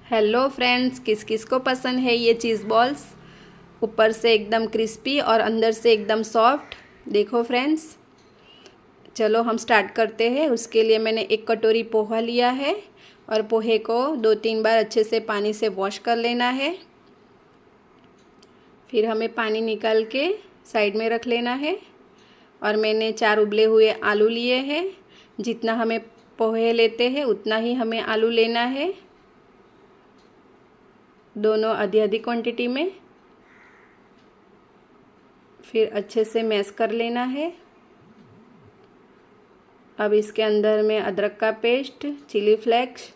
Hello friends, किस किस को पसंद है ये चीज़ बॉल्स। ऊपर से एकदम क्रिस्पी और अंदर से एकदम सॉफ्ट। देखो फ्रेंड्स, चलो हम स्टार्ट करते हैं। उसके लिए मैंने एक कटोरी पोहा लिया है और पोहे को 2-3 बार अच्छे से पानी से वॉश कर लेना है। फिर हमें पानी निकाल के साइड में रख लेना है। और मैंने 4 उबले हुए आलू लिए हैं। जितना हमें पोहे लेते हैं उतना ही हमें आलू लेना है, दोनों आधी आधी क्वांटिटी में। फिर अच्छे से मैश कर लेना है। अब इसके अंदर में अदरक का paste, chilli flakes,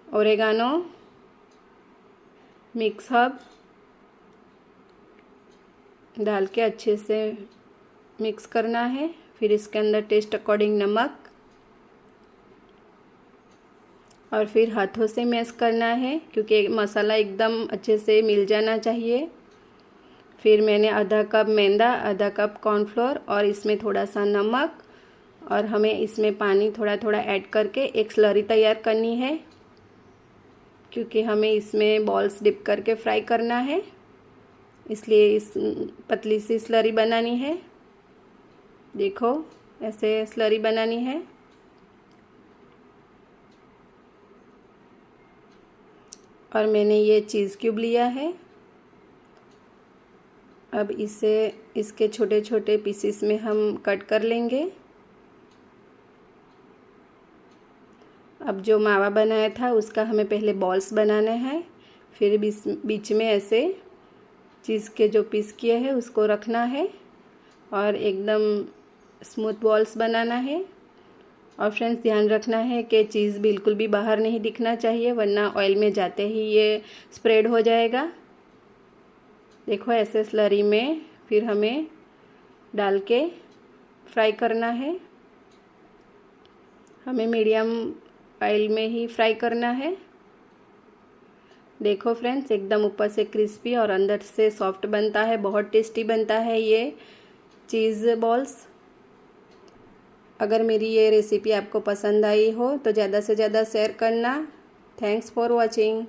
oregano, mix herb डाल के अच्छे से मिक्स करना है। फिर इसके अंदर टेस्ट अकॉर्डिंग नमक, और फिर हाथों से मैश करना है क्योंकि मसाला एकदम अच्छे से मिल जाना चाहिए। फिर मैंने आधा कप मैदा, आधा कप कॉर्नफ्लोर और इसमें थोड़ा सा नमक, और हमें इसमें पानी थोड़ा थोड़ा ऐड करके एक स्लरी तैयार करनी है क्योंकि हमें इसमें बॉल्स डिप करके फ्राई करना है, इसलिए इस पतली सी स्लरी बनानी है। देखो, ऐसे स्लरी बनानी है। और मैंने ये चीज़ क्यूब लिया है। अब इसे इसके छोटे छोटे पीसेस में हम कट कर लेंगे। अब जो मावा बनाया था उसका हमें पहले बॉल्स बनाना है। फिर बीच में ऐसे चीज़ के जो पीस किए हैं उसको रखना है और एकदम स्मूथ बॉल्स बनाना है। और फ्रेंड्स, ध्यान रखना है कि चीज़ बिल्कुल भी बाहर नहीं दिखना चाहिए, वरना ऑयल में जाते ही ये स्प्रेड हो जाएगा। देखो, ऐसे स्लरी में फिर हमें डाल के फ्राई करना है। हमें मीडियम ऑयल में ही फ्राई करना है। देखो फ्रेंड्स, एकदम ऊपर से क्रिस्पी और अंदर से सॉफ्ट बनता है। बहुत टेस्टी बनता है ये चीज़ बॉल्स। अगर मेरी ये रेसिपी आपको पसंद आई हो तो ज़्यादा से ज़्यादा शेयर करना। Thanks for watching.